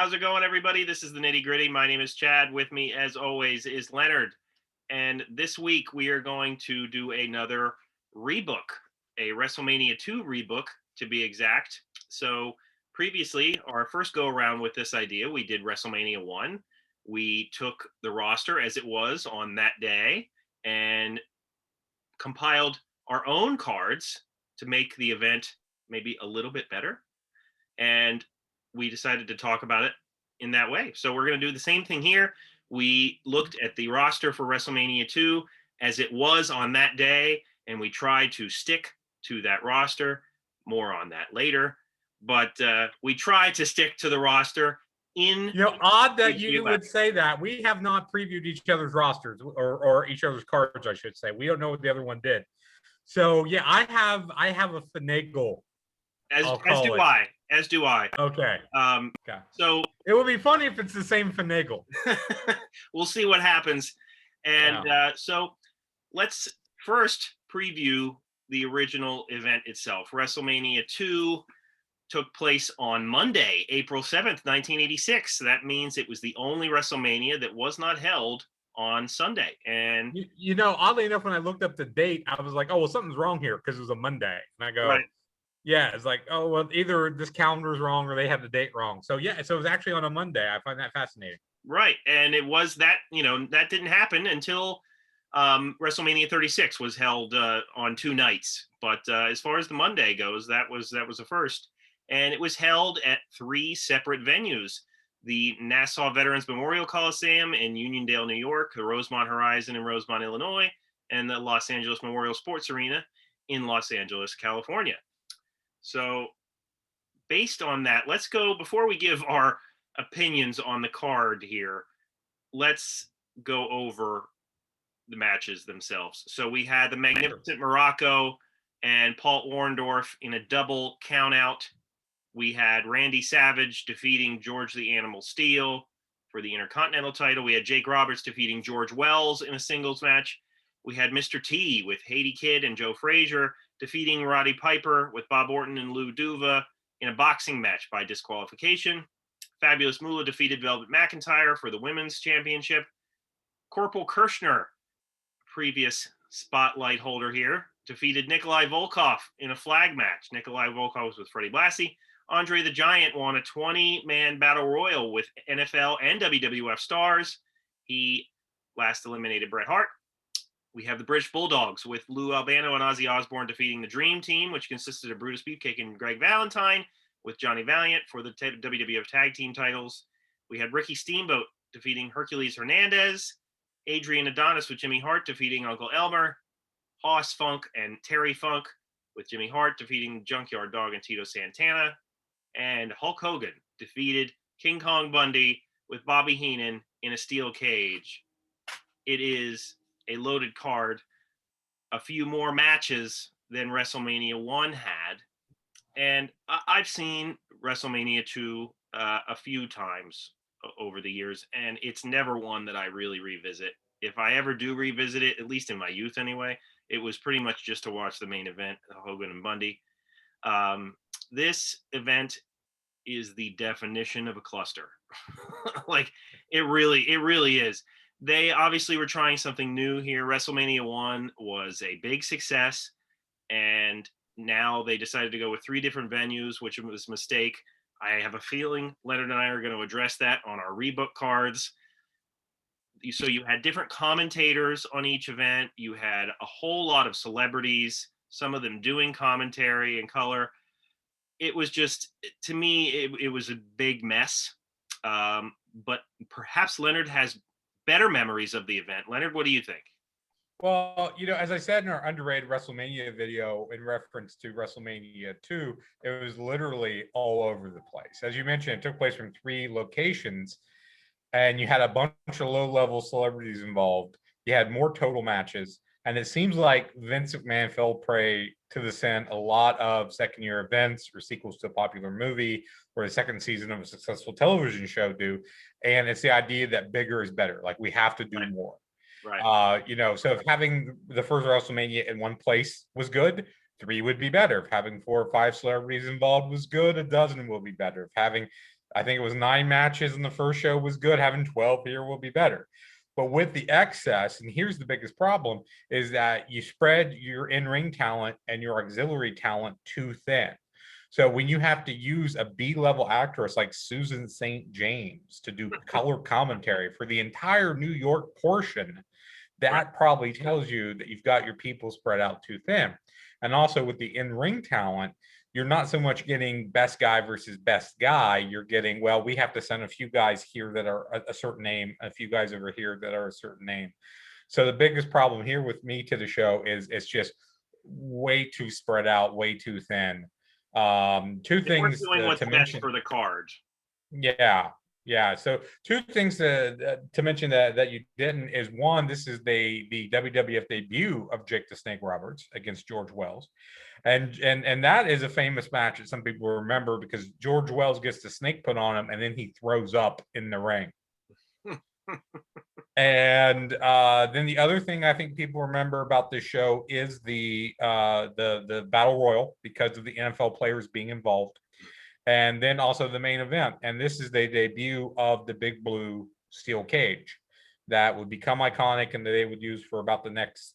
How's it going, everybody? This is the Nitty Gritty. My name is Chad. With me, as always, is Leonard. And this week, we are going to do another rebook, a WrestleMania 2 rebook, to be exact. So previously, our first go-around with this idea, we did WrestleMania 1. We took the roster as it was on that day and compiled our own cards to make the event maybe a little bit better. And we decided to talk about it in that way. So we're going to do the same thing here. We looked at the roster for WrestleMania 2 as it was on that day, and we tried to stick to that roster. More on that later. But we tried to stick to the roster in... odd that you would say that. We have not previewed each other's rosters or each other's cards, I should say. We don't know what the other one did. So, yeah, I have a finagle. As do I. Okay. Okay. So it would be funny if it's the same finagle. We'll see what happens. And so let's first preview the original event itself. WrestleMania 2 took place on Monday, April 7th, 1986. So that means it was the only WrestleMania that was not held on Sunday. And oddly enough, when I looked up the date, I was like, oh, well, something's wrong here because it was a Monday. And I go, right. Yeah, it's like, oh, well, either this calendar is wrong or they have the date wrong. So, yeah, so it was actually on a Monday. I find that fascinating. Right. And it was that, that didn't happen until WrestleMania 36 was held on 2 nights. But as far as the Monday goes, that was the first. And it was held at 3 separate venues: the Nassau Veterans Memorial Coliseum in Uniondale, New York, the Rosemont Horizon in Rosemont, Illinois, and the Los Angeles Memorial Sports Arena in Los Angeles, California. So based on that, let's go, before we give our opinions on the card here, let's go over the matches themselves. So we had the Magnificent Morocco and Paul Orndorff in a double countout. We had Randy Savage defeating George the Animal Steele for the Intercontinental title. We had Jake Roberts defeating George Wells in a singles match. We had Mr. T with Haiti Kid and Joe Frazier defeating Roddy Piper with Bob Orton and Lou Duva in a boxing match by disqualification. Fabulous Moolah defeated Velvet McIntyre for the Women's Championship. Corporal Kirshner, previous spotlight holder here, defeated Nikolai Volkov in a flag match. Nikolai Volkov was with Freddie Blassie. Andre the Giant won a 20-man battle royal with NFL and WWF stars. He last eliminated Bret Hart. We have the British Bulldogs with Lou Albano and Ozzy Osbourne defeating the Dream Team, which consisted of Brutus, Beefcake, and Greg Valentine, with Johnny Valiant for the WWF Tag Team titles. We had Ricky Steamboat defeating Hercules Hernandez, Adrian Adonis with Jimmy Hart defeating Uncle Elmer, Hoss Funk and Terry Funk with Jimmy Hart defeating Junkyard Dog and Tito Santana, and Hulk Hogan defeated King Kong Bundy with Bobby Heenan in a steel cage. It is a loaded card, a few more matches than WrestleMania 1 had. And I've seen WrestleMania 2 a few times over the years, and it's never one that I really revisit. If I ever do revisit it, at least in my youth anyway, it was pretty much just to watch the main event, Hogan and Bundy. This event is the definition of a cluster. Like, it really is. They obviously were trying something new here. WrestleMania 1 was a big success, and now they decided to go with 3 different venues, which was a mistake. I have a feeling Leonard and I are going to address that on our rebook cards. So you had different commentators on each event. You had a whole lot of celebrities, some of them doing commentary in color. It was just, to me, it was a big mess. But perhaps Leonard has better memories of the event. Leonard, what do you think? Well, as I said in our underrated WrestleMania video in reference to WrestleMania 2, it was literally all over the place. As you mentioned, it took place from 3 locations, and you had a bunch of low-level celebrities involved. You had more total matches, and it seems like Vince McMahon fell prey to the sin a lot of second-year events or sequels to a popular movie or the second season of a successful television show do. And it's the idea that bigger is better. Like, we have to do more. Right. So if having the first WrestleMania in one place was good, 3 would be better. If having 4 or 5 celebrities involved was good, a dozen will be better. If having I think it was 9 matches in the first show was good. Having 12 here will be better. But with the excess, and here's the biggest problem, is that you spread your in-ring talent and your auxiliary talent too thin. So when you have to use a B-level actress like Susan St. James to do color commentary for the entire New York portion, that probably tells you that you've got your people spread out too thin. And also with the in-ring talent, you're not so much getting best guy versus best guy. You're getting, well, we have to send a few guys here that are a certain name, a few guys over here that are a certain name. So the biggest problem here with me to the show is it's just way too spread out, way too thin. Two things what's to best mention for the card. Yeah. So two things to mention that you didn't is, one, this is the WWF debut of Jake the Snake Roberts against George Wells, and that is a famous match that some people remember because George Wells gets the snake put on him and then he throws up in the ring. And then the other thing I think people remember about this show is the battle royal because of the NFL players being involved. And then also the main event. And this is the debut of the big blue steel cage that would become iconic and that they would use for about the next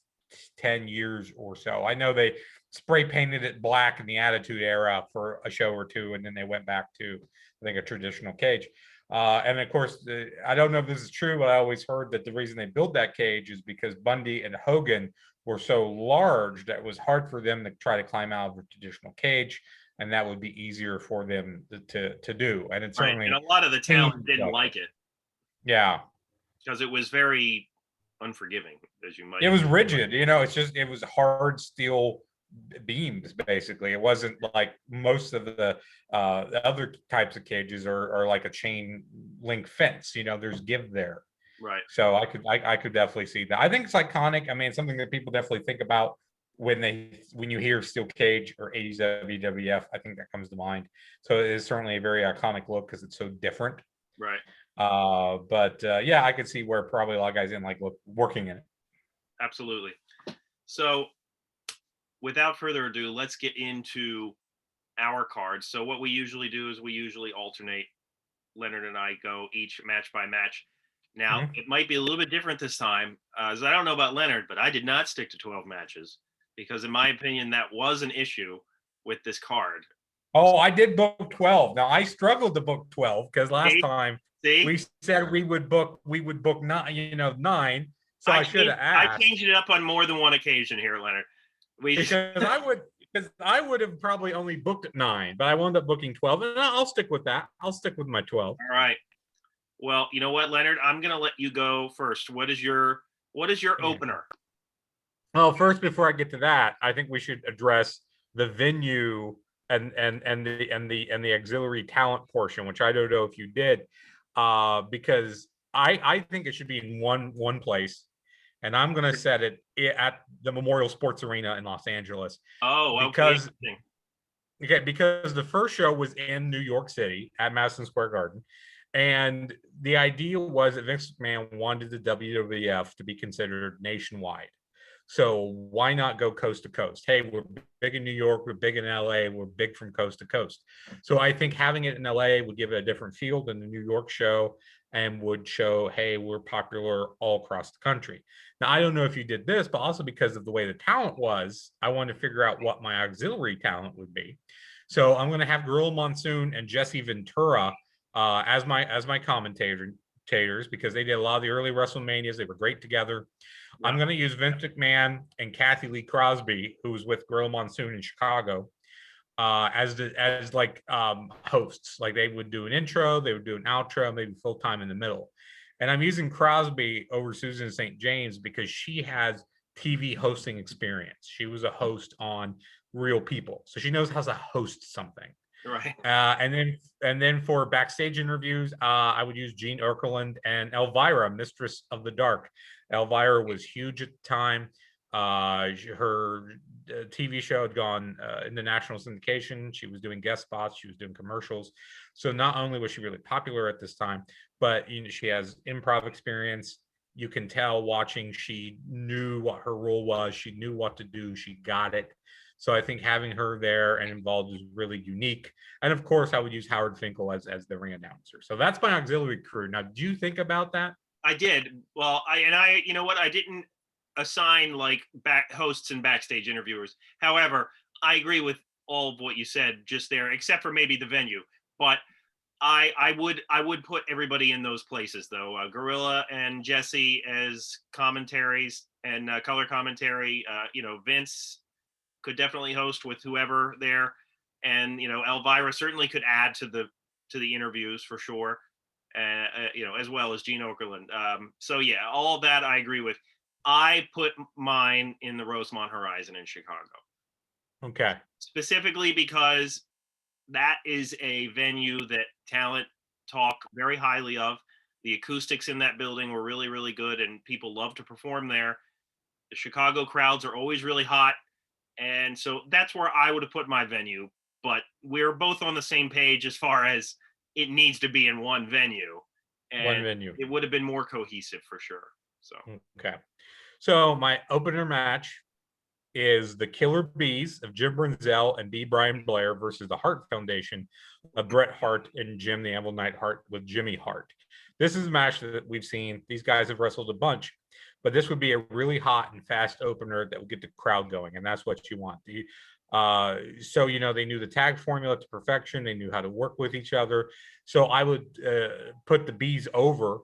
10 years or so. I know they spray painted it black in the Attitude Era for a show or two, and then they went back to, I think, a traditional cage. And of course, I don't know if this is true, but I always heard that the reason they built that cage is because Bundy and Hogan were so large that it was hard for them to try to climb out of a traditional cage, and that would be easier for them to do. And it's certainly, and a lot of the talent didn't like it. Yeah, because it was very unforgiving, as you might. It was rigid, it was hard steel beams, basically. It wasn't like most of the other types of cages are like a chain link fence. There's give there. Right. So I could definitely see that. I think it's iconic. I mean, it's something that people definitely think about when you hear steel cage or 80s WWF. I think that comes to mind. So it is certainly a very iconic look because it's so different. Right. But yeah, I could see where probably a lot of guys didn't like working in it. Absolutely. So without further ado, let's get into our cards. So what we usually do is we usually alternate. Leonard and I go each match by match. Now, It might be a little bit different this time, as I don't know about Leonard, but I did not stick to 12 matches because, in my opinion, that was an issue with this card. Oh, I did book 12. Now, I struggled to book 12 because last time we said we would book 9. So I should have asked. I changed it up on more than one occasion here, Leonard. Because I would have probably only booked 9, but I wound up booking 12, and I'll stick with that. I'll stick with my 12. All right. Well, you know what, Leonard? I'm going to let you go first. What is your opener? Well, first, before I get to that, I think we should address the venue and the auxiliary talent portion, which I don't know if you did, because I think it should be in one place, and I'm going to set it at the Memorial Sports Arena in Los Angeles. Oh, because the first show was in New York City at Madison Square Garden. And the idea was that Vince McMahon wanted the WWF to be considered nationwide. So why not go coast to coast? Hey, we're big in New York, we're big in LA, we're big from coast to coast. So I think having it in LA would give it a different feel than the New York show and would show, hey, we're popular all across the country. Now, I don't know if you did this, but also because of the way the talent was, I wanted to figure out what my auxiliary talent would be. So I'm going to have Gorilla Monsoon and Jesse Ventura as my commentators, because they did a lot of the early WrestleManias. They were great together. Yeah. I'm going to use Vince McMahon and Kathy Lee Crosby, who was with Gorilla Monsoon in Chicago, as hosts. Like, they would do an intro, they would do an outro, maybe full time in the middle. And I'm using Crosby over Susan St. James because she has TV hosting experience. She was a host on Real People, so she knows how to host something. Right. And then for backstage interviews, I would use Gene Erkeland and Elvira, Mistress of the Dark. Elvira was huge at the time. Her TV show had gone into national syndication. She was doing guest spots. She was doing commercials. So not only was she really popular at this time, but she has improv experience. You can tell watching, she knew what her role was. She knew what to do. She got it. So I think having her there and involved is really unique. And of course, I would use Howard Finkel as the ring announcer. So that's my auxiliary crew. Now, do you think about that? I did. Well, you know what? I didn't assign like back hosts and backstage interviewers. However, I agree with all of what you said just there, except for maybe the venue. But I would put everybody in those places though. Gorilla and Jesse as commentaries and color commentary. Vince could definitely host with whoever there, and Elvira certainly could add to the interviews for sure. As well as Gene Okerlund. So yeah, all of that I agree with. I put mine in the Rosemont Horizon in Chicago. Okay. Specifically because that is a venue that talent talk very highly of. The acoustics in that building were really, really good, and people love to perform there. The Chicago crowds are always really hot. And so that's where I would have put my venue. But we're both on the same page as far as it needs to be in one venue. And one venue. It would have been more cohesive for sure. So okay. So my opener match is the Killer Bees of Jim Brunzell and B. Brian Blair versus the Hart Foundation of Bret Hart and Jim the Anvil Knight Hart with Jimmy Hart. This is a match that we've seen. These guys have wrestled a bunch, but this would be a really hot and fast opener that would get the crowd going, and that's what you want. So they knew the tag formula to perfection. They knew how to work with each other. So I would put the Bees over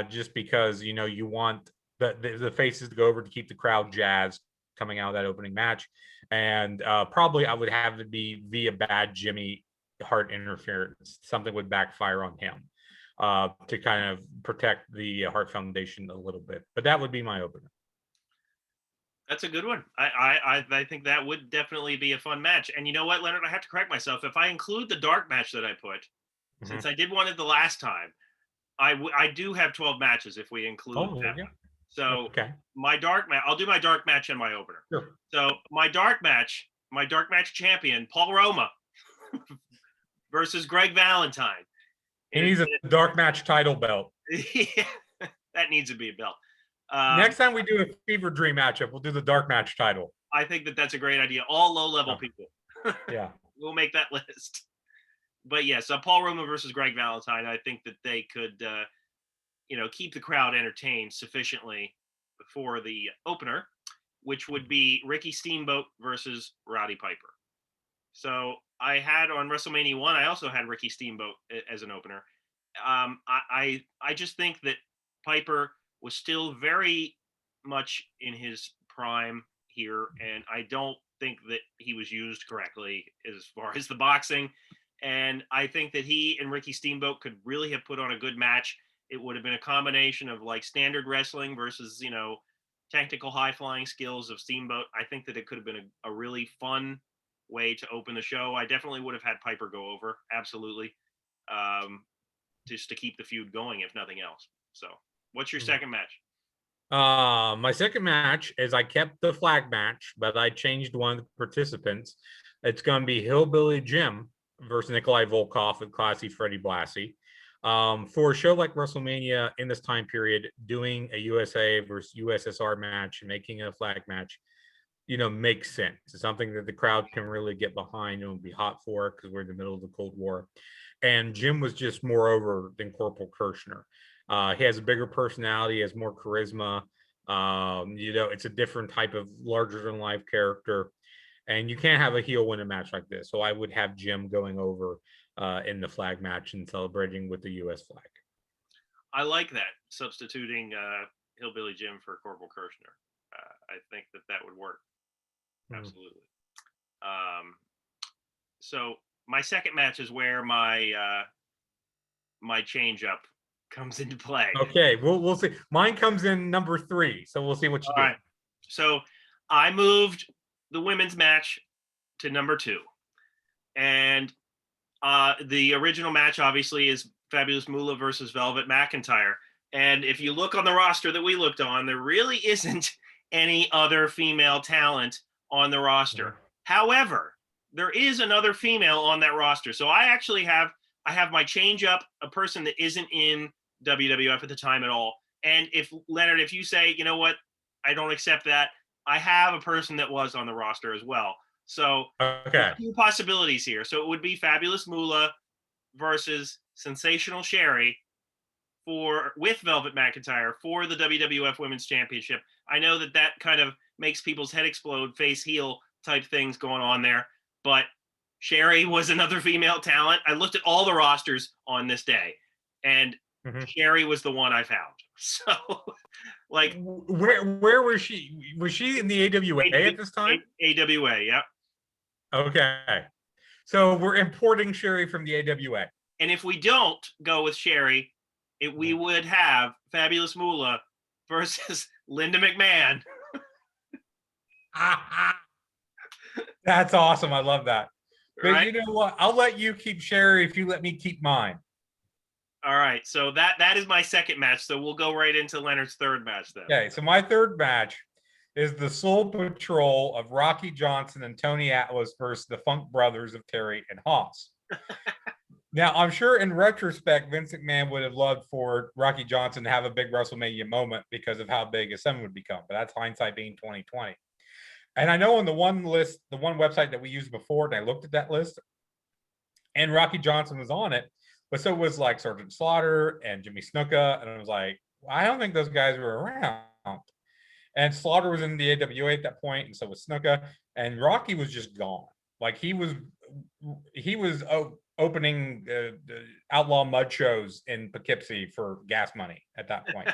just because you want the faces to go over to keep the crowd jazzed coming out of that opening match. And probably I would have it be via bad Jimmy Hart interference. Something would backfire on him to kind of protect the Hart Foundation a little bit. But that would be my opener. That's a good one. I think that would definitely be a fun match. And you know what, Leonard, I have to correct myself. If I include the dark match that I put, since I did one it the last time, I do have 12 matches if we include that. Yeah. So okay. My dark match, I'll do my dark match and my opener. Sure. So my dark match champion, Paul Roma versus Greg Valentine. He needs a dark match title belt. Yeah, that needs to be a belt. Next time we do a Fever Dream matchup, we'll do the dark match title. I think that's a great idea. All low-level people. Yeah. We'll make that list. But yeah, so Paul Roma versus Greg Valentine, I think that they could keep the crowd entertained sufficiently before the opener, which would be Ricky Steamboat versus Roddy Piper. So I had on WrestleMania 1, I also had Ricky Steamboat as an opener. I just think that Piper was still very much in his prime here, and I don't think that he was used correctly as far as the boxing. And I think that he and Ricky Steamboat could really have put on a good match. It would have been a combination of like standard wrestling versus, technical high flying skills of Steamboat. I think that it could have been a really fun way to open the show. I definitely would have had Piper go over. Absolutely. Just to keep the feud going, if nothing else. So what's your second match? My second match is I kept the flag match, but I changed one of the participants. It's going to be Hillbilly Jim versus Nikolai Volkov and Classy Freddie Blassie. For a show like WrestleMania in this time period, doing a USA versus USSR match and making a flag match, makes sense. It's something that the crowd can really get behind and be hot for because we're in the middle of the Cold War. And Jim was just more over than Corporal Kirshner. He has a bigger personality, has more charisma. It's a different type of larger than life character. And you can't have a heel win a match like this. So I would have Jim going over in the flag match and celebrating with the U.S. flag. I like that, substituting Hillbilly Jim for Corporal Kirshner. I think that would work. Absolutely. So my second match is where my change up comes into play. Okay, we'll see. Mine comes in number 3, so we'll see what you do. All right. So I moved the women's match to number 2, and the original match obviously is Fabulous Moolah versus Velvet McIntyre. And if you look on the roster that we looked on, there really isn't any other female talent on the roster. Yeah. However, there is another female on that roster. So I actually have my change up, a person that isn't in WWF at the time at all. And if Leonard, if you say, you know what, I don't accept that, I have a person that was on the roster as well. So Okay. two possibilities here. So it would be Fabulous Moolah versus Sensational Sherry with Velvet McIntyre for the WWF Women's Championship. I know that kind of makes people's head explode, face heel type things going on there, but Sherry was another female talent. I looked at all the rosters on this day, and Sherry was the one I found. So, like, where was she? Was she in the AWA at this time? AWA, yeah. Okay, so we're importing Sherry from the AWA. And if we don't go with Sherry, we would have Fabulous Moolah versus Linda McMahon. That's awesome. I love that. But right? You know what? I'll let you keep Sherry if you let me keep mine. All right. So that is my second match. So we'll go right into Leonard's third match then. Okay. So my third match is the Soul Patrol of Rocky Johnson and Tony Atlas versus the Funk Brothers of Terry and Haas. Now, I'm sure in retrospect, Vince McMahon would have loved for Rocky Johnson to have a big WrestleMania moment because of how big his son would become. But that's hindsight being 2020. And I know on the one list, the one website that we used before, and I looked at that list, and Rocky Johnson was on it, but so was like Sergeant Slaughter and Jimmy Snuka. And I was like, I don't think those guys were around. And Slaughter was in the AWA at that point, and so was Snuka. And Rocky was just gone. Like he was opening the outlaw mud shows in Poughkeepsie for gas money at that point.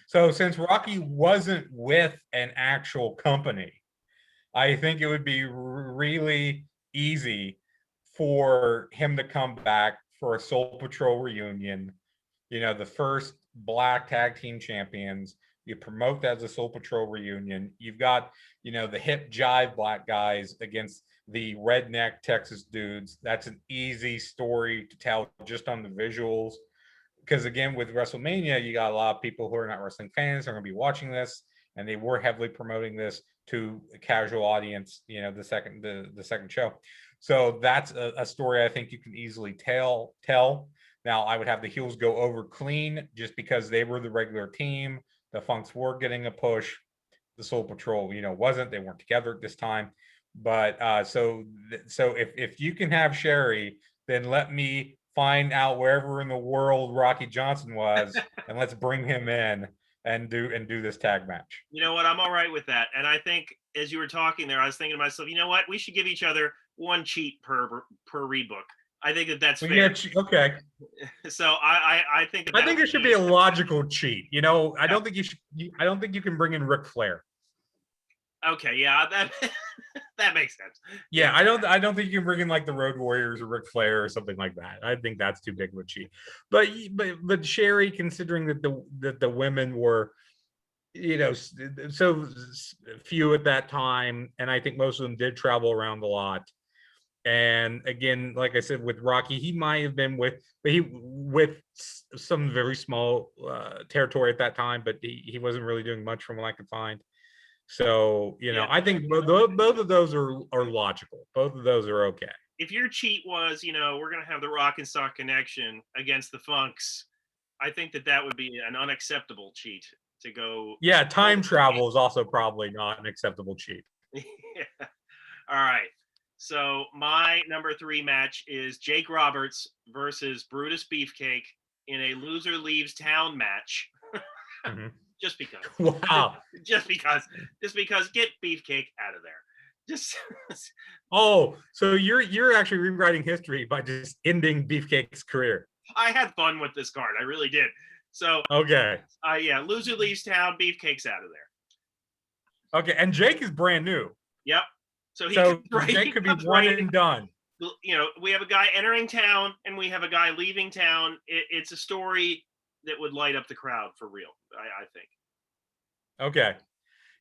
So since Rocky wasn't with an actual company, I think it would be really easy for him to come back for a Soul Patrol reunion. You know, the first black tag team champions. You promote that as a Soul Patrol reunion. You've got, you know, the hip jive black guys against the redneck Texas dudes. That's an easy story to tell just on the visuals. Because again, with WrestleMania, you got a lot of people who are not wrestling fans are going to be watching this, and they were heavily promoting this to a casual audience, you know, the second show. So that's a story I think you can easily tell. Now, I would have the heels go over clean just because they were the regular team. The Funks were getting a push. The Soul Patrol, you know, wasn't. They weren't together at this time. But so if you can have Sherry, then let me find out wherever in the world Rocky Johnson was, and let's bring him in and do this tag match. You know what? I'm all right with that. And I think as you were talking there, I was thinking to myself, you know what? We should give each other one cheat per rebook. I think that's fair. Yeah, okay. So I think I think there should be a logical cheat. You know, I don't think you should. I don't think you can bring in Ric Flair. Okay, yeah, that makes sense. Yeah, I don't think you can bring in like the Road Warriors or Ric Flair or something like that. I think that's too big of a cheat. But Sherry, considering that the women were, you know, so few at that time, and I think most of them did travel around a lot. And again, like I said, with Rocky, he might have been with some very small territory at that time, but he wasn't really doing much from what I could find. So, you know, I think both of those are logical. Both of those are okay. If your cheat was, you know, we're going to have the Rock and Sock connection against the Funks, I think that would be an unacceptable cheat to go. Yeah, time travel is also probably not an acceptable cheat. Yeah. All right. So my number 3 match is Jake Roberts versus Brutus Beefcake in a loser leaves town match. Mm-hmm. Just because. Wow. Just because get Beefcake out of there. Just Oh, so you're actually rewriting history by just ending Beefcake's career. I had fun with this card. I really did. So okay. Yeah, loser leaves town, Beefcake's out of there. Okay, and Jake is brand new. Yep. So Jake could be one and done. You know, we have a guy entering town and we have a guy leaving town. It's a story that would light up the crowd for real, I think. Okay.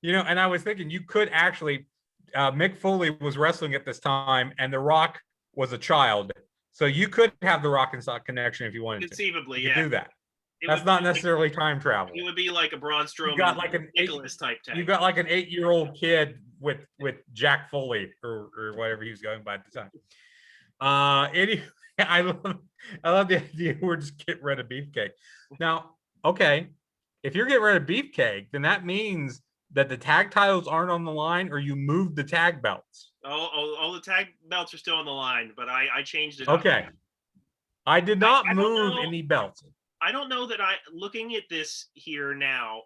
You know, and I was thinking you could actually, Mick Foley was wrestling at this time and The Rock was a child. So you could have the Rock and Sock connection if you wanted Conceivably, to. Yeah. Do that. That's not necessarily time travel. It would be like a Braun Strowman, you got like an Nicholas type tag. You got like an 8-year-old kid with Jack Foley or whatever he was going by at the time. Anyway, I love the idea we're just getting rid of Beefcake. Now, okay, if you're getting rid of Beefcake, then that means that the tag titles aren't on the line, or you moved the tag belts? All the tag belts are still on the line, but I changed it up. Okay. I did not I don't move know. any belts. I don't know that looking at this here now,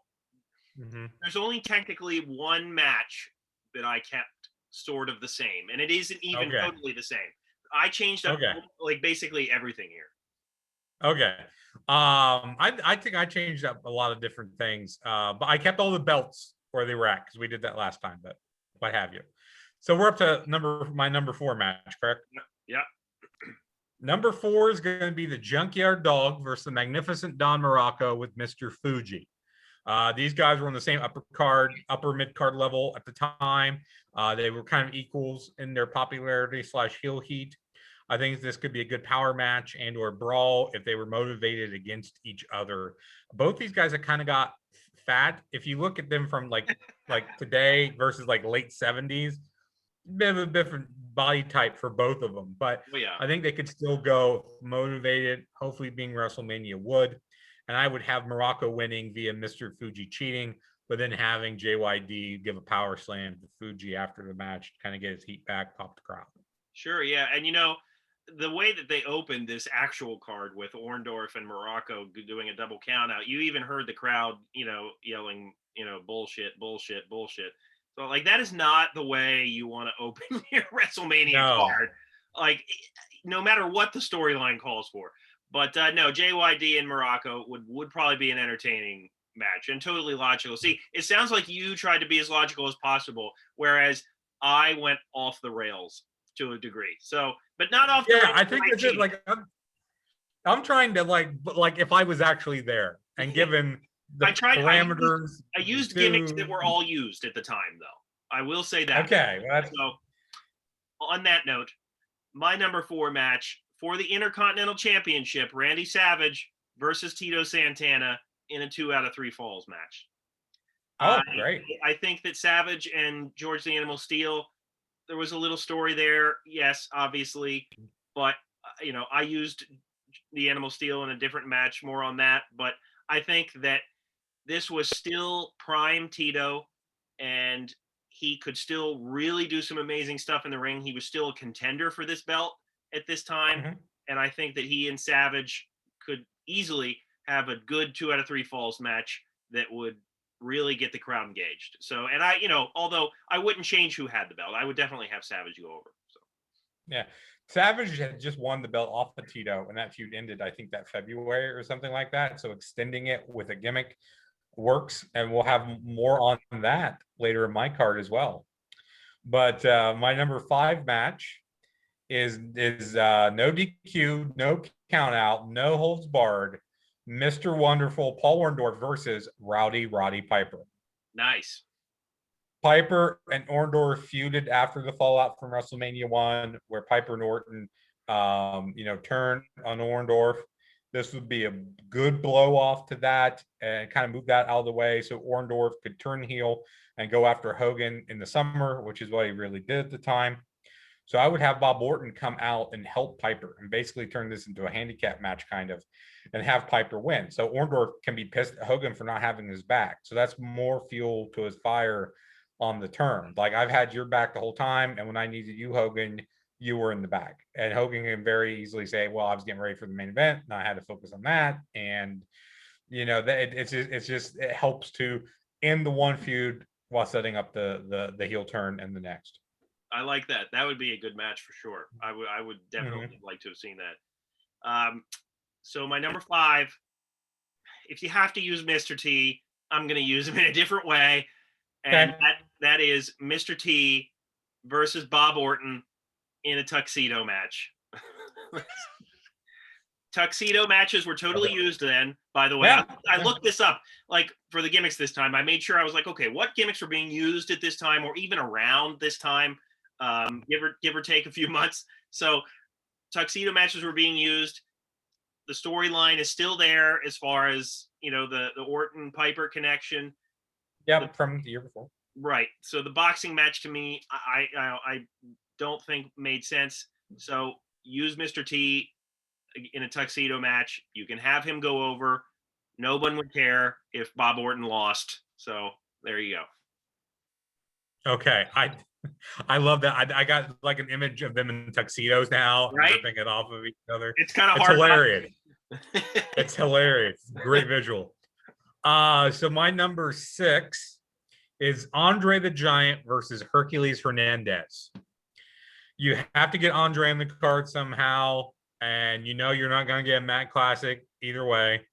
there's only technically one match that I kept sort of the same, and it isn't even totally the same. I changed up like basically everything here. Okay. I think I changed up a lot of different things, but I kept all the belts where they were at because we did that last time, but what have you. So we're up to my number 4 match, correct? Yeah. Number 4 is going to be the Junkyard Dog versus the Magnificent Don Morocco with Mr. Fuji. These guys were on the same upper mid card level at the time. They were kind of equals in their popularity / heel heat. I think this could be a good power match and or brawl if they were motivated against each other. Both these guys have kind of got fat. If you look at them from like today versus like late 70s, bit of a different body type for both of them. But I think they could still go motivated, hopefully being WrestleMania would. And I would have Morocco winning via Mr. Fuji cheating, but then having JYD give a power slam to Fuji after the match, kind of get his heat back, pop the crowd. Sure, yeah. And the way that they opened this actual card with Orndorff and Morocco doing a double count out, you even heard the crowd, yelling, bullshit, bullshit, bullshit. So like that is not the way you want to open your WrestleMania card. Like no matter what the storyline calls for. But no, JYD and Morocco would probably be an entertaining match and totally logical. See, it sounds like you tried to be as logical as possible, whereas I went off the rails to a degree. So, but not off the rails. Yeah, I think it's just like I'm trying to like if I was actually there and given the parameters. I used gimmicks that were all used at the time, though. I will say that. Okay. So, on that note, my number 4 match for the Intercontinental Championship, Randy Savage versus Tito Santana in a 2 out of 3 falls match. Great. I think that Savage and George the Animal Steele, there was a little story there. Yes, obviously. But, I used the Animal Steele in a different match, more on that. But I think that this was still prime Tito, and he could still really do some amazing stuff in the ring. He was still a contender for this belt at this time. And I think that he and Savage could easily have a good 2 out of 3 falls match that would really get the crowd engaged. So, and I, although I wouldn't change who had the belt, I would definitely have Savage go over. So, yeah. Savage had just won the belt off of Tito, and that feud ended, I think, that February or something like that. So extending it with a gimmick works, and we'll have more on that later in my card as well. But my number 5 match is no DQ, no count out, no holds barred, Mr. Wonderful Paul Orndorff versus Roddy Piper. Nice. Piper and Orndorff feuded after the fallout from WrestleMania 1, where Piper and Orton, turned on Orndorff. This would be a good blow off to that and kind of move that out of the way so Orndorff could turn heel and go after Hogan in the summer, which is what he really did at the time. So I would have Bob Orton come out and help Piper and basically turn this into a handicap match kind of and have Piper win. So Orndorff can be pissed at Hogan for not having his back. So that's more fuel to his fire on the turn. Like, I've had your back the whole time, and when I needed you, Hogan, you were in the back. And Hogan can very easily say, well, I was getting ready for the main event and I had to focus on that. And it helps to end the one feud while setting up the heel turn and the next. I like that. That would be a good match for sure. I would definitely like to have seen that. So my number 5, if you have to use Mr. T, I'm going to use him in a different way. And that is Mr. T versus Bob Orton in a tuxedo match. Tuxedo matches were totally used then, by the way. Yeah. I looked this up, like, for the gimmicks this time. I made sure I was like, okay, what gimmicks were being used at this time or even around this time, give or take a few months. So tuxedo matches were being used. The storyline is still there as far as, the Orton-Piper connection. Yeah, from the year before. Right. So the boxing match to me, I don't think made sense. So use Mr. T in a tuxedo match. You can have him go over. No one would care if Bob Orton lost. So there you go. Okay, I love that. I got like an image of them in tuxedos now, and Right? ripping it off of each other. It's kind of It's hard. hilarious. It's hilarious. Great visual. So my number 6 is Andre the Giant versus Hercules Hernandez. You have to get Andre in the card somehow, and you know you're not going to get a Matt Classic either way.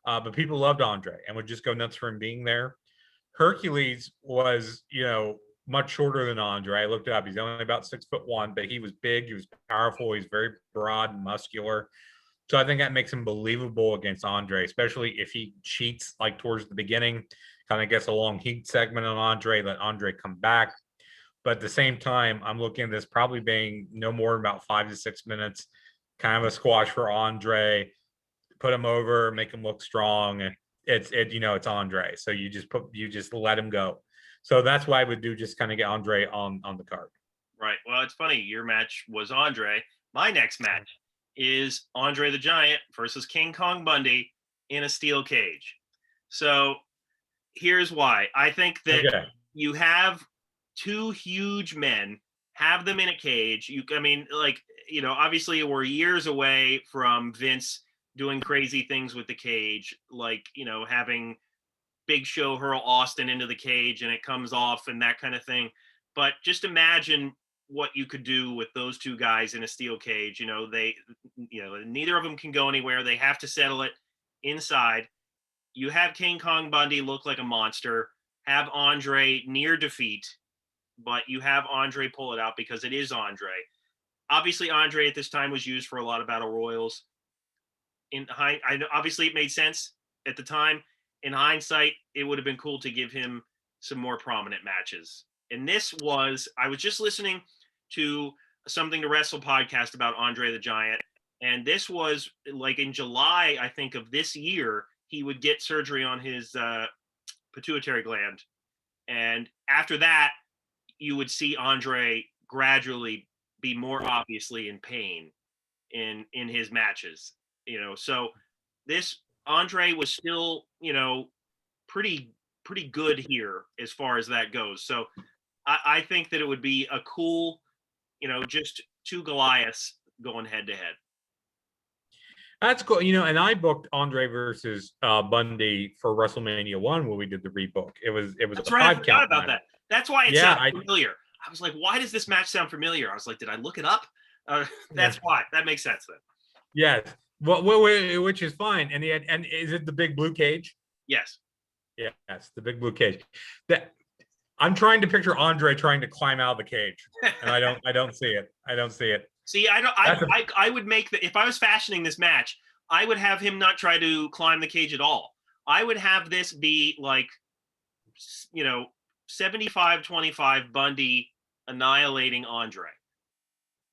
But people loved Andre and would just go nuts for him being there. Hercules was, much shorter than Andre. I looked it up. He's only about 6'1", but he was big. He was powerful. He's very broad and muscular. So I think that makes him believable against Andre, especially if he cheats like towards the beginning, kind of gets a long heat segment on Andre, let Andre come back. But at the same time, I'm looking at this probably being no more than about 5 to 6 minutes, kind of a squash for Andre, put him over, make him look strong. It's Andre. So you just let him go. So that's why I would do, just kind of get Andre on the card. Right. Well, it's funny. Your match was Andre. My next match is Andre the Giant versus King Kong Bundy in a steel cage. So here's why. I think that you have two huge men, have them in a cage. Obviously we're years away from Vince doing crazy things with the cage, like, having Big Show hurl Austin into the cage and it comes off and that kind of thing. But just imagine what you could do with those two guys in a steel cage. Neither of them can go anywhere. They have to settle it inside. You have King Kong Bundy look like a monster, have Andre near defeat, but you have Andre pull it out because it is Andre. Obviously, Andre at this time was used for a lot of battle royals. Obviously it made sense at the time. In hindsight, it would have been cool to give him some more prominent matches. And I was just listening to Something to Wrestle podcast about Andre the Giant. And this was like in July, I think, of this year, he would get surgery on his pituitary gland. And after that, you would see Andre gradually be more obviously in pain in his matches. So this Andre was still, pretty good here as far as that goes. So I think that it would be a cool, just two Goliaths going head to head. That's cool. And I booked Andre versus Bundy for WrestleMania 1 when we did the rebook. It was That's a right. 5 I forgot count about match. that. That's why it sounded familiar. I was like, why does this match sound familiar? I was like, did I look it up? That's why. That makes sense then. Yes. Well, which is fine. And is it the big blue cage? Yes. Yes, the big blue cage. I'm trying to picture Andre trying to climb out of the cage, and I don't see it. I don't see it. See, I would make if I was fashioning this match, I would have him not try to climb the cage at all. I would have this be like, 75-25 Bundy annihilating Andre.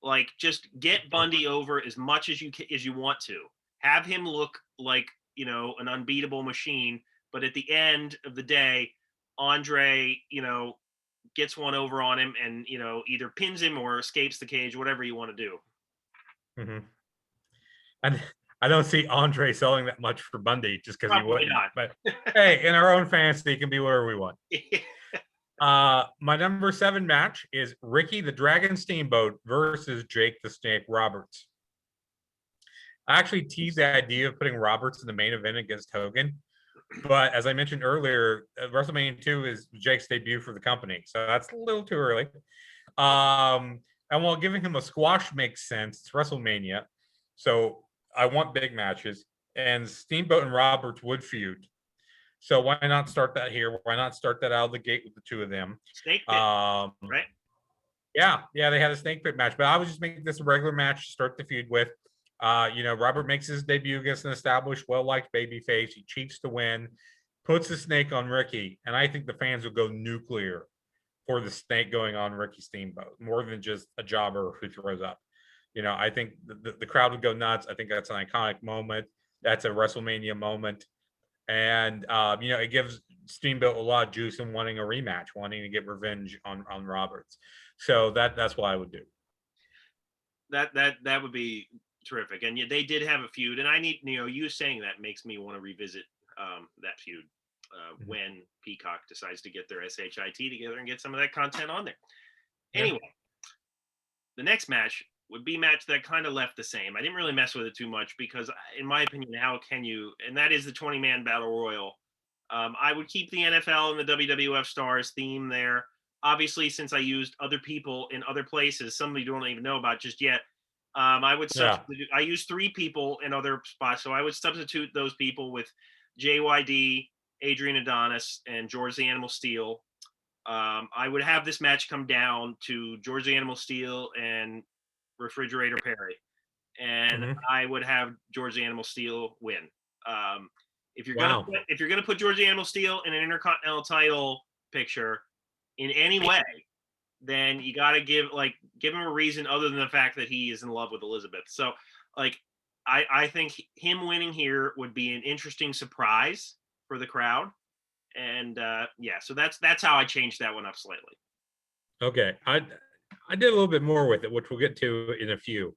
Like, just get Bundy over as much as you want to. Have him look like, an unbeatable machine. But at the end of the day, Andre, gets one over on him and, either pins him or escapes the cage, whatever you want to do. Mm-hmm. And I don't see Andre selling that much for Bundy just because he wouldn't. Not. But hey, in our own fantasy, it can be whatever we want. My number 7 match is Ricky the Dragon Steamboat versus Jake the Snake Roberts. I actually teased the idea of putting Roberts in the main event against Hogan. But as I mentioned earlier, WrestleMania 2 is Jake's debut for the company. So that's a little too early. And while giving him a squash makes sense, it's WrestleMania. So I want big matches. And Steamboat and Roberts would feud. So why not start that here? Why not start that out of the gate with the two of them? Snake pit, right? Yeah, they had a snake pit match. But I was just making this a regular match to start the feud with. Robert makes his debut against an established, well-liked babyface. He cheats to win, puts the snake on Ricky, and I think the fans will go nuclear for the snake going on Ricky Steamboat, more than just a jobber who throws up. I think the crowd would go nuts. I think that's an iconic moment. That's a WrestleMania moment. And, it gives Steamboat a lot of juice in wanting a rematch, wanting to get revenge on Roberts. So that's what I would do. That would be terrific. And they did have a feud, and I need, you saying that makes me want to revisit that feud. when Peacock decides to get their SHIT together and get some of that content on there. Anyway, the next match would be a match that kind of left the same. I didn't really mess with it too much because, in my opinion, how can you? And that is the 20-man battle royal. I would keep the NFL and the WWF stars theme there. Obviously, since I used other people in other places, some of you don't even know about just yet. I would substitute. I used 3 people in other spots, so I would substitute those people with JYD, Adrian Adonis, and George the Animal Steel. I would have this match come down to George the Animal Steel and Refrigerator Perry, and I would have George the Animal Steel win. If you're gonna put George the Animal Steel in an Intercontinental title picture in any way, then you got to give him a reason other than the fact that he is in love with Elizabeth. So, I think him winning here would be an interesting surprise for the crowd. And so that's how I changed that one up slightly. Okay, I did a little bit more with it, which we'll get to in a few.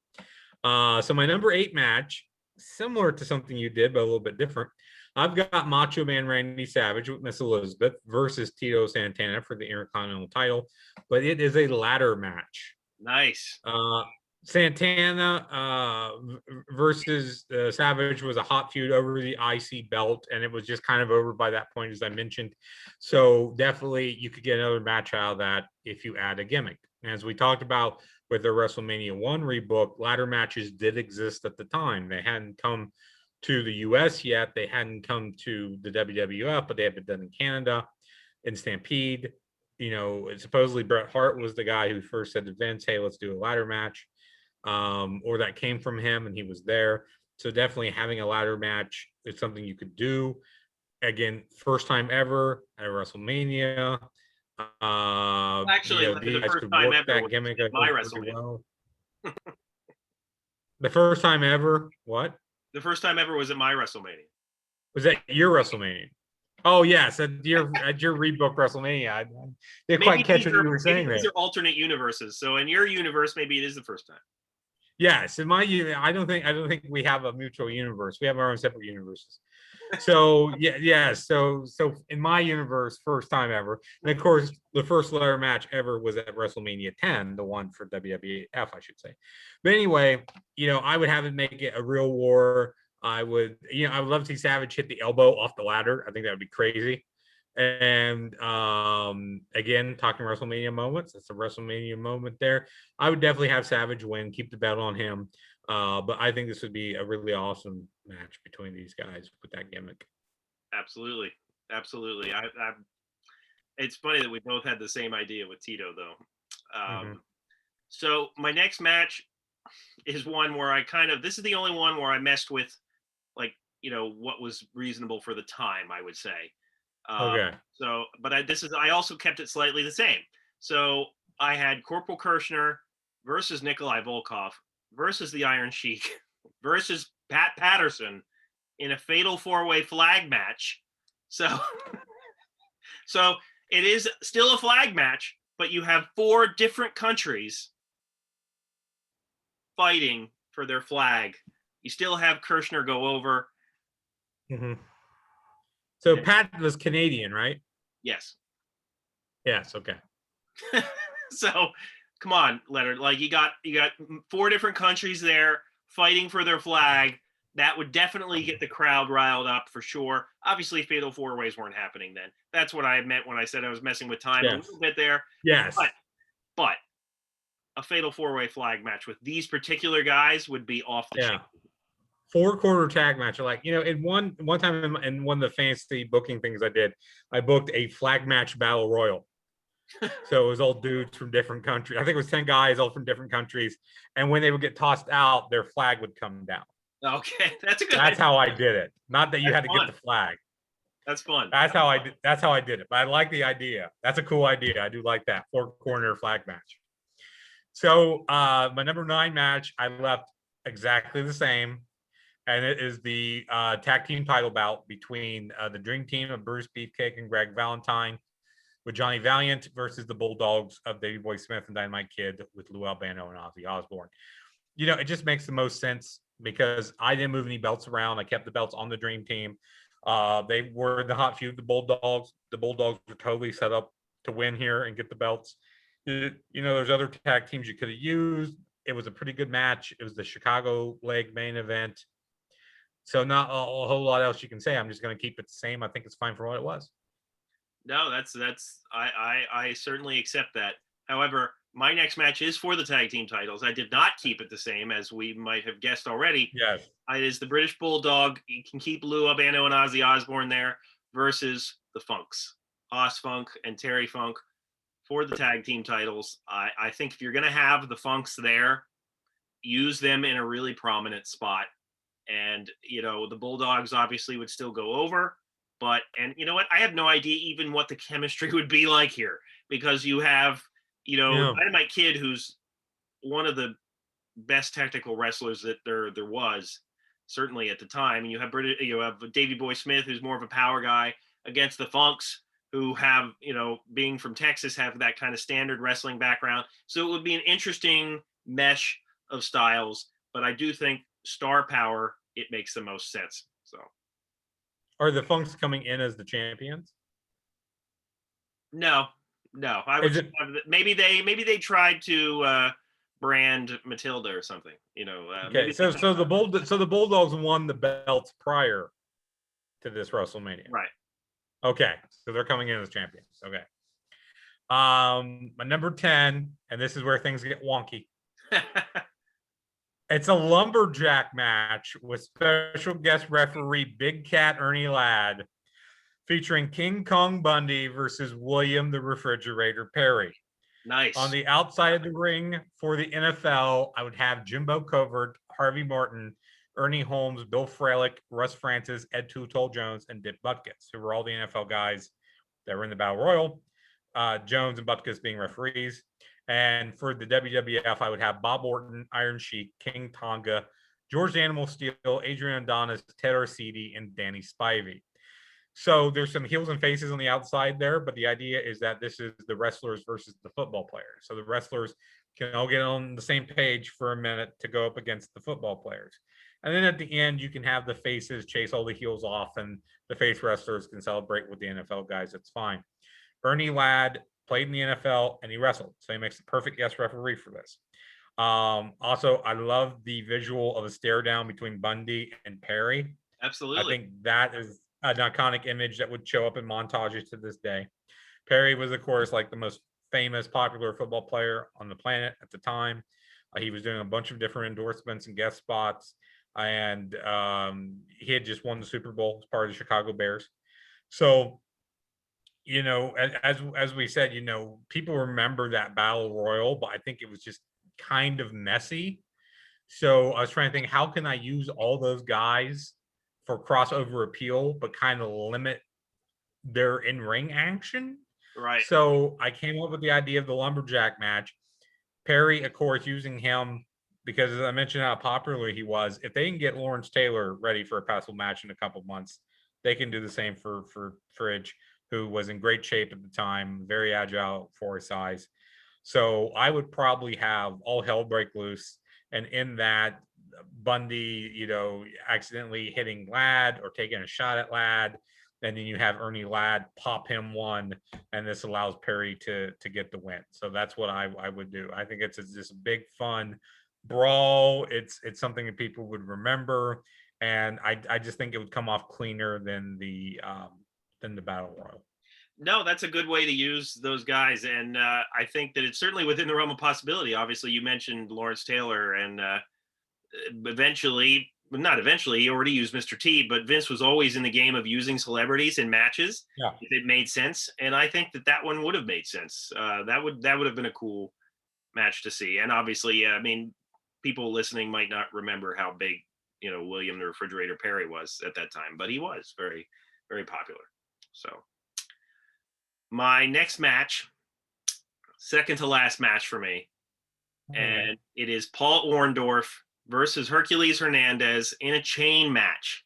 So my number 8 match, similar to something you did, but a little bit different. I've got Macho Man Randy Savage with Miss Elizabeth versus Tito Santana for the Intercontinental title, but it is a ladder match. Nice. Santana versus Savage was a hot feud over the IC belt, and it was just kind of over by that point, as I mentioned. So definitely you could get another match out of that if you add a gimmick. As we talked about with the WrestleMania 1 rebook, ladder matches did exist at the time. They hadn't come to the US yet. They hadn't come to the WWF, but they had been done in Canada, in Stampede. Supposedly Bret Hart was the guy who first said to Vince, hey, let's do a ladder match. Or that came from him and he was there. So definitely having a ladder match is something you could do. Again, first time ever at WrestleMania. Actually, the first time ever was gimmick, my WrestleMania. Well. The first time ever, what? The first time ever was at my WrestleMania. Was that your WrestleMania? Oh yes, at your Rebook WrestleMania. I didn't quite catch what you were saying there. These are alternate universes. So in your universe, maybe it is the first time. Yes, in my I don't think we have a mutual universe. We have our own separate universes. So So in my universe, first time ever, and of course the first ladder match ever was at WrestleMania 10, the one for WWF, I should say. But anyway, I would have it make it a real war. I would love to see Savage hit the elbow off the ladder. I think that would be crazy. And again, talking WrestleMania moments, it's a WrestleMania moment there. I would definitely have Savage win, keep the belt on him. But I think this would be a really awesome match between these guys with that gimmick. Absolutely. It's funny that we both had the same idea with Tito, though. So my next match is one where this is the only one where I messed with, what was reasonable for the time, I would say. Okay. So, but I also kept it slightly the same. So I had Corporal Kirshner versus Nikolai Volkov versus the Iron Sheik versus Pat Patterson in a fatal 4-way flag match. So it is still a flag match, but you have 4 different countries fighting for their flag. You still have Kirshner go over. So Pat was Canadian, right? Yes. Yes. Okay. So come on, Leonard. You got 4 different countries there fighting for their flag. That would definitely get the crowd riled up for sure. Obviously, fatal 4-ways weren't happening then. That's what I meant when I said I was messing with time a little bit there. Yes. But a fatal 4-way flag match with these particular guys would be off the chain. 4-quarter tag match. In one time in one of the fancy booking things I did, I booked a flag match battle royal. So it was all dudes from different countries. I think it was 10 guys all from different countries. And when they would get tossed out, their flag would come down. Okay, that's a good. That's how I did it. Not that you had to get the flag. That's fun. That's how I did it. But I like the idea. That's a cool idea. I do like that 4-corner flag match. So my number 9 match, I left exactly the same. And it is the tag team title bout between the Dream Team of Bruce Beefcake and Greg Valentine, with Johnny Valiant versus the Bulldogs of Davey Boy Smith and Dynamite Kid with Lou Albano and Ozzy Osbourne. It just makes the most sense because I didn't move any belts around. I kept the belts on the Dream Team. They were in the hot feud, the Bulldogs. The Bulldogs were totally set up to win here and get the belts. There's other tag teams you could have used. It was a pretty good match. It was the Chicago leg main event. So not a whole lot else you can say. I'm just going to keep it the same. I think it's fine for what it was. No, that's I certainly accept that. However, my next match is for the tag team titles. I did not keep it the same, as we might have guessed already. Yes. It is the British Bulldog. You can keep Lou Albano and Ozzy Osbourne there versus the Funks, Os Funk and Terry Funk, for the tag team titles. I think if you're going to have the Funks there, use them in a really prominent spot. And, the Bulldogs obviously would still go over. And you know what? I have no idea even what the chemistry would be like here, because you have, Dynamite Kid, who's one of the best technical wrestlers that there was, certainly at the time. And you have Davey Boy Smith, who's more of a power guy, against the Funks, who have, being from Texas, have that kind of standard wrestling background. So it would be an interesting mesh of styles, but I do think star power, it makes the most sense. So are the Funks coming in as the champions? No. I would maybe they tried to brand Matilda or something. Okay, so the Bulldogs won the belts prior to this WrestleMania, right? Okay, so they're coming in as champions. Okay. My number 10, and this is where things get wonky. It's a lumberjack match with special guest referee Big Cat Ernie Ladd, featuring King Kong Bundy versus William the Refrigerator Perry. Nice. On the outside of the ring for the NFL, I would have Jimbo Covert, Harvey Martin, Ernie Holmes, Bill Fralick, Russ Francis, Ed Too-Tall Jones, and Dick Butkus, who were all the NFL guys that were in the Battle Royal. Jones and Butkus being referees. And for the WWF, I would have Bob Orton, Iron Sheik, King Tonga, George Animal Steel, Adrian Adonis, Ted Arcidi, and Danny Spivey. So there's some heels and faces on the outside there, but the idea is that this is the wrestlers versus the football players. So the wrestlers can all get on the same page for a minute to go up against the football players. And then at the end, you can have the faces chase all the heels off, and the face wrestlers can celebrate with the NFL guys. It's fine. Ernie Ladd played in the NFL and he wrestled, so he makes the perfect guest referee for this. Also, I love the visual of a stare down between Bundy and Perry. Absolutely. I think that is an iconic image that would show up in montages to this day. Perry was, of course, like the most famous, popular football player on the planet at the time. He was doing a bunch of different endorsements and guest spots, and he had just won the Super Bowl as part of the Chicago Bears. So, as we said, people remember that Battle Royal, but I think it was just kind of messy. So I was trying to think, how can I use all those guys for crossover appeal, but kind of limit their in-ring action? Right. So I came up with the idea of the lumberjack match. Perry, of course, using him because, as I mentioned, how popular he was. If they can get Lawrence Taylor ready for a possible match in a couple months, they can do the same for Fridge, who was in great shape at the time, very agile for his size. So I would probably have all hell break loose, and in that, Bundy, accidentally hitting Ladd or taking a shot at Ladd, and then you have Ernie Ladd pop him one, and this allows Perry to get the win. So that's what I would do. I think it's just a big fun brawl. It's something that people would remember, and I just think it would come off cleaner than the Battle Royal. No, that's a good way to use those guys, and I think that it's certainly within the realm of possibility. Obviously, you mentioned Lawrence Taylor, and not eventually, he already used Mr. T, but Vince was always in the game of using celebrities in matches if it made sense, and I think that one would have made sense. That would have been a cool match to see, and obviously, people listening might not remember how big William the Refrigerator Perry was at that time, but he was very, very popular. So my next match, second to last match for me, and it is Paul Orndorff versus Hercules Hernandez in a chain match.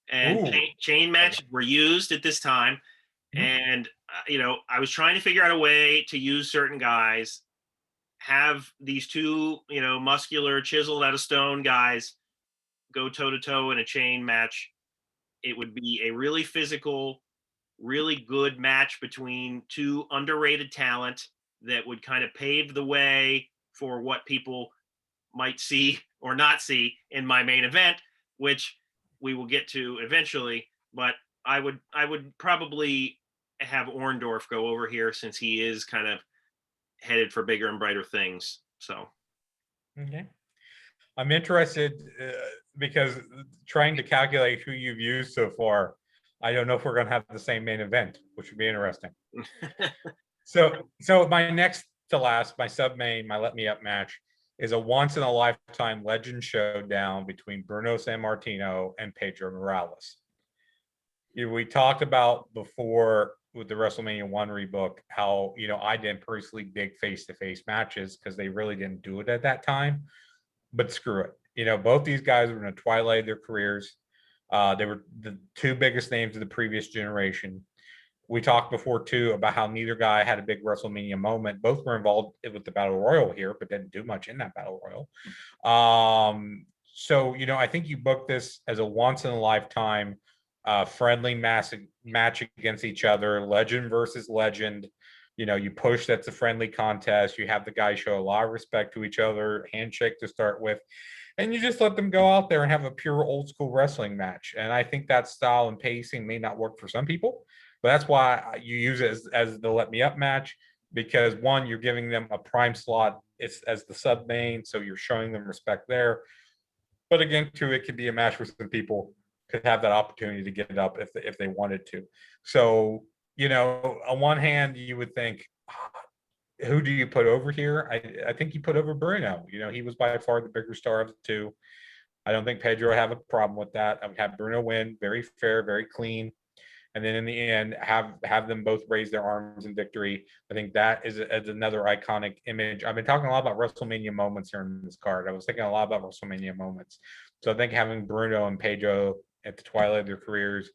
And chain matches were used at this time. And, I was trying to figure out a way to use certain guys, have these two, muscular, chiseled out of stone guys go toe-to-toe in a chain match. it would be a really physical, really good match between two underrated talent that would kind of pave the way for what people might see or not see in my main event, which we will get to eventually. But I would probably have Orndorff go over here since he is kind of headed for bigger and brighter things. So Okay. I'm interested because trying to calculate who you've used so far, I don't know if we're going to have the same main event, which would be interesting. So my next to last, my sub main, my Let Me Up match is a once in a lifetime legend showdown between Bruno Sammartino and Pedro Morales. We talked about before with the WrestleMania 1 rebook how, I didn't personally dig face-to-face matches because they really didn't do it at that time. But screw it. Both these guys were in the twilight of their careers. They were the two biggest names of the previous generation. We talked before, too, about how neither guy had a big WrestleMania moment. Both were involved with the Battle Royal here, but didn't do much in that Battle Royal. So, I think you booked this as a once-in-a-lifetime friendly match against each other, legend versus legend. You push that's a friendly contest. You have the guys show a lot of respect to each other, handshake to start with, and you just let them go out there and have a pure old school wrestling match. And I think that style and pacing may not work for some people, but that's why you use it as the Let Me Up match, because one, you're giving them a prime slot it's as the sub main, so you're showing them respect there. But again, too, it could be a match where some people could have that opportunity to get it up if they wanted to. So, on one hand, you would think, who do you put over here? I think you put over Bruno. He was by far the bigger star of the two. I don't think Pedro would have a problem with that. I would have Bruno win, very fair, very clean. And then in the end, have them both raise their arms in victory. I think that is another iconic image. I've been talking a lot about WrestleMania moments here in this card. I was thinking a lot about WrestleMania moments. So I think having Bruno and Pedro at the twilight of their careers,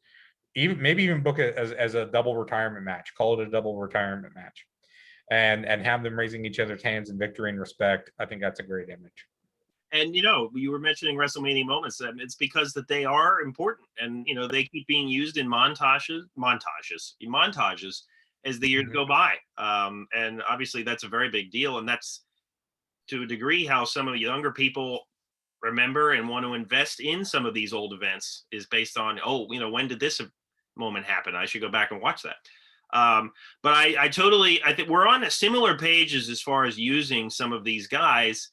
maybe even book it as a double retirement match, call it a double retirement match, and have them raising each other's hands in victory and respect. I think that's a great image. And you were mentioning WrestleMania moments. It's because that they are important, and they keep being used in montages as the years go by. And obviously, that's a very big deal, and that's to a degree how some of the younger people remember and want to invest in some of these old events is based on, when did this moment happen? I should go back and watch that. But I think we're on a similar pages as far as using some of these guys.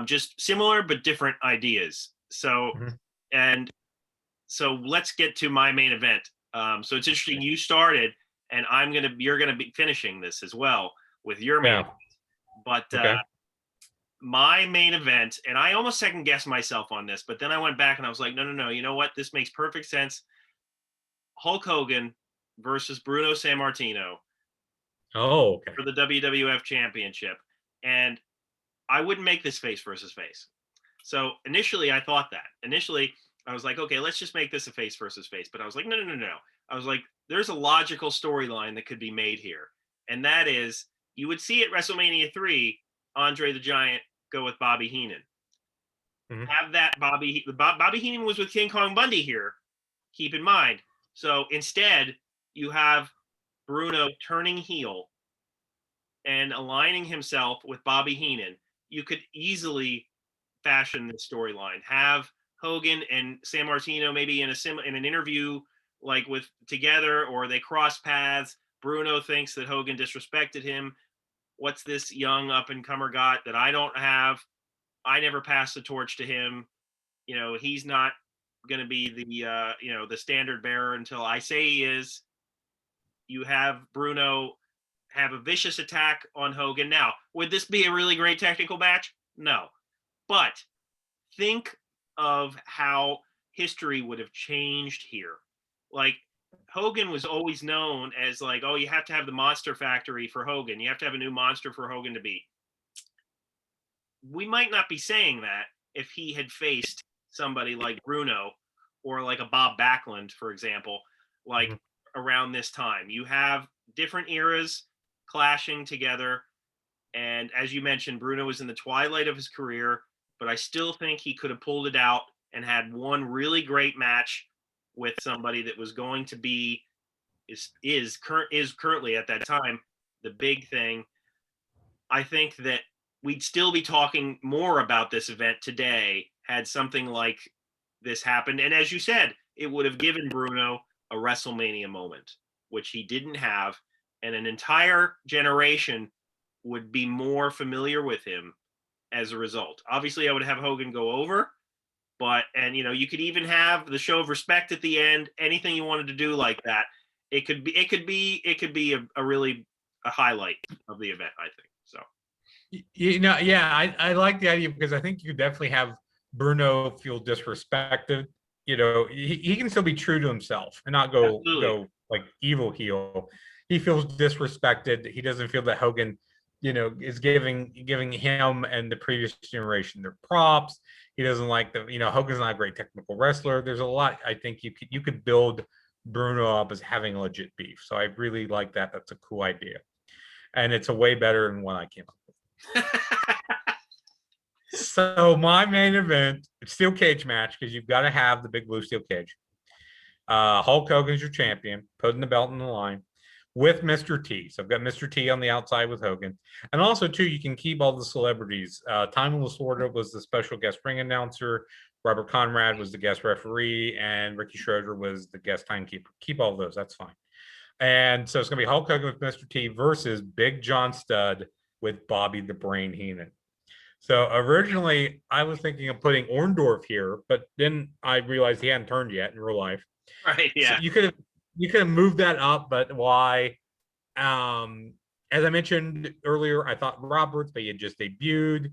Just similar but different ideas. So, and so let's get to my main event. So it's interesting. You started, and you're gonna be finishing this as well with your main event. But my main event, and I almost second guessed myself on this, but then I went back and I was like, no. You know what? This makes perfect sense. Hulk Hogan versus Bruno Sammartino. Oh, okay. For the WWF Championship, and I wouldn't make this face versus face. So initially I thought that. Initially I was like, okay, let's just make this a face versus face. But I was like, no. I was like, there's a logical storyline that could be made here. And that is, you would see at WrestleMania 3, Andre the Giant go with Bobby Heenan. Have that Bobby Heenan was with King Kong Bundy here, keep in mind. So instead, you have Bruno turning heel and aligning himself with Bobby Heenan. You could easily fashion this storyline. Have Hogan and Sammartino maybe in an interview like with together, or they cross paths. Bruno thinks that Hogan disrespected him. What's this young up and comer got that I don't have? I never passed the torch to him. He's not going to be the standard bearer until I say he is. You have Bruno have a vicious attack on Hogan. Now, would this be a really great technical match? No. But think of how history would have changed here. Like, Hogan was always known as like, oh, you have to have the monster factory for Hogan. You have to have a new monster for Hogan to beat. We might not be saying that if he had faced somebody like Bruno or like a Bob Backlund, for example, like around this time. You have different eras clashing together. And as you mentioned, Bruno was in the twilight of his career, but I still think he could have pulled it out and had one really great match with somebody that was going to be is currently at that time the big thing. I think that we'd still be talking more about this event today had something like this happened. And as you said, it would have given Bruno a WrestleMania moment, which he didn't have, and an entire generation would be more familiar with him as a result. Obviously, I would have Hogan go over, and you could even have the show of respect at the end. Anything you wanted to do like that, it could be a really a highlight of the event, I think. So, yeah, I like the idea because I think you definitely have Bruno feel disrespected. He can still be true to himself and not go like evil heel. He feels disrespected. He doesn't feel that Hogan, is giving him and the previous generation their props. He doesn't like Hogan's not a great technical wrestler. There's a lot I think you could build Bruno up as having a legit beef. So I really like that. That's a cool idea. And it's a way better than what I came up with. So my main event, it's steel cage match because you've got to have the big blue steel cage. Hulk Hogan's your champion, putting the belt in the line with Mr. T. So I've got Mr. T on the outside with Hogan. And also, too, you can keep all the celebrities. Time Lasorda was the special guest ring announcer. Robert Conrad was the guest referee. And Ricky Schroeder was the guest timekeeper. Keep all those. That's fine. And so it's going to be Hulk Hogan with Mr. T versus Big John Studd with Bobby the Brain Heenan. So originally, I was thinking of putting Orndorff here, but then I realized he hadn't turned yet in real life. Right, yeah. So you could have moved that up, but why? As I mentioned earlier, I thought Roberts, but he had just debuted.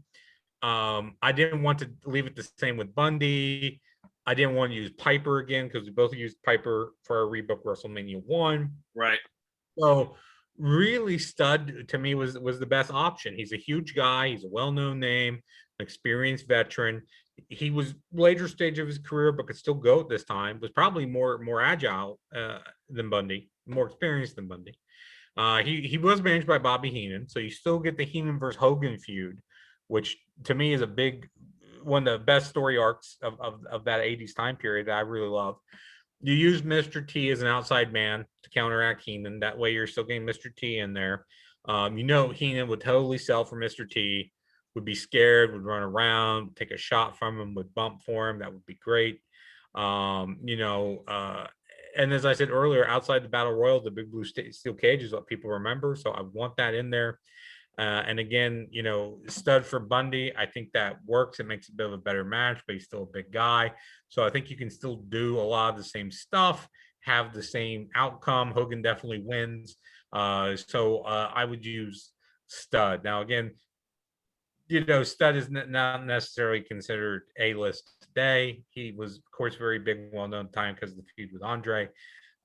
I didn't want to leave it the same with Bundy. I didn't want to use Piper again because we both used Piper for our Rebook WrestleMania 1. Right. So really, Studd to me was the best option. He's a huge guy. He's a well-known name, an experienced veteran. He was later stage of his career, but could still go at this time. Was probably more agile than Bundy, more experienced than Bundy. He was managed by Bobby Heenan, so you still get the Heenan versus Hogan feud, which to me is a big one of the best story arcs of that 80s time period that I really love. You use Mr. T as an outside man to counteract Heenan. That way you're still getting Mr. T in there. Heenan would totally sell for Mr. T, would be scared, would run around, take a shot from him, would bump for him. That would be great. And as I said earlier, outside the Battle Royal, the big blue steel cage is what people remember. So I want that in there. And again, Studd for Bundy, I think that works. It makes a bit of a better match, but he's still a big guy. So I think you can still do a lot of the same stuff, have the same outcome. Hogan definitely wins. So I would use Studd. Now, again, Studd is not necessarily considered A-list today. He was, of course, very big, well-known time because of the feud with Andre.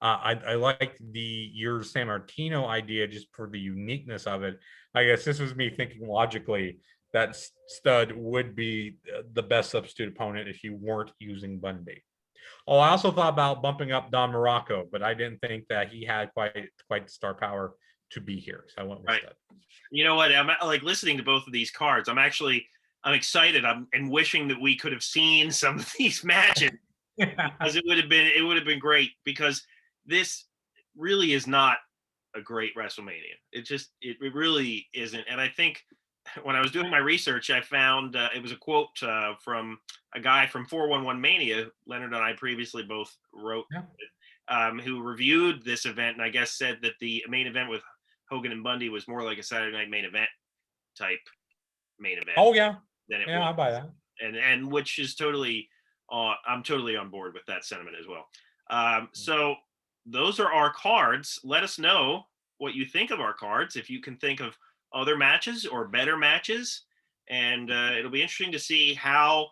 I like your San Martino idea just for the uniqueness of it. I guess this was me thinking logically that Studd would be the best substitute opponent if you weren't using Bundy. Oh, I also thought about bumping up Don Morocco, but I didn't think that he had quite the star power to be here. So I went with Studd. You know what? I'm like listening to both of these cards. I'm excited. And wishing that we could have seen some of these matches because it would have been great because this really is not a great WrestleMania. It really isn't. And I think when I was doing my research, I found it was a quote from a guy from 411 Mania. Leonard and I previously both wrote, who reviewed this event, and I guess said that the main event with Hogan and Bundy was more like a Saturday Night Main Event type main event. Oh yeah, than it was. I buy that. And which is totally, I'm totally on board with that sentiment as well. So those are our cards. Let us know what you think of our cards. If you can think of other matches or better matches, and it'll be interesting to see how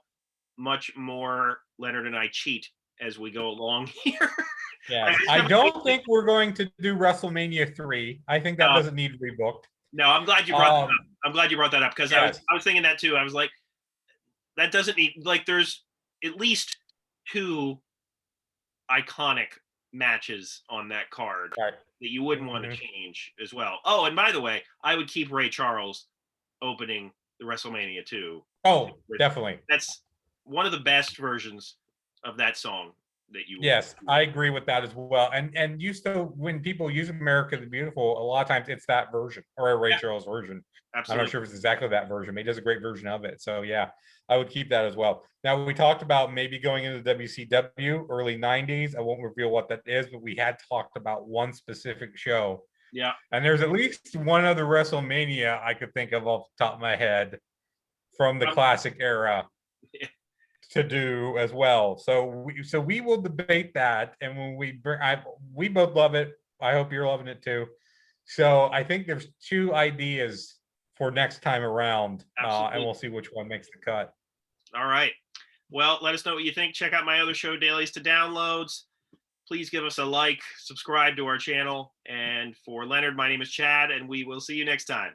much more Leonard and I cheat as we go along here. Yeah, I don't think we're going to do WrestleMania 3. I think that doesn't need rebooked. No, I'm glad you brought that up. I'm glad you brought that up because yes. I was thinking that too. I was like, that doesn't need, like, there's at least 2 iconic matches on that card that you wouldn't want to change as well. Oh, and by the way, I would keep Ray Charles opening the WrestleMania 2. Oh, definitely. That's one of the best versions of that song you. Yes, I agree with that as well. And used to, when people use America the Beautiful, a lot of times it's that version or a Ray Charles version. Absolutely. I'm not sure if it's exactly that version, but he does a great version of it. So yeah, I would keep that as well. Now we talked about maybe going into WCW early 90s. I won't reveal what that is, but we had talked about one specific show. Yeah. And there's at least one other WrestleMania I could think of off the top of my head from the classic era to do as well. So we will debate that, and when we both love it. I hope you're loving it too. So I think there's two ideas for next time around, and we'll see which one makes the cut. All right. Well, let us know what you think. Check out my other show, Dailies to Downloads. Please give us a like, subscribe to our channel. And for Leonard, my name is Chad, and we will see you next time.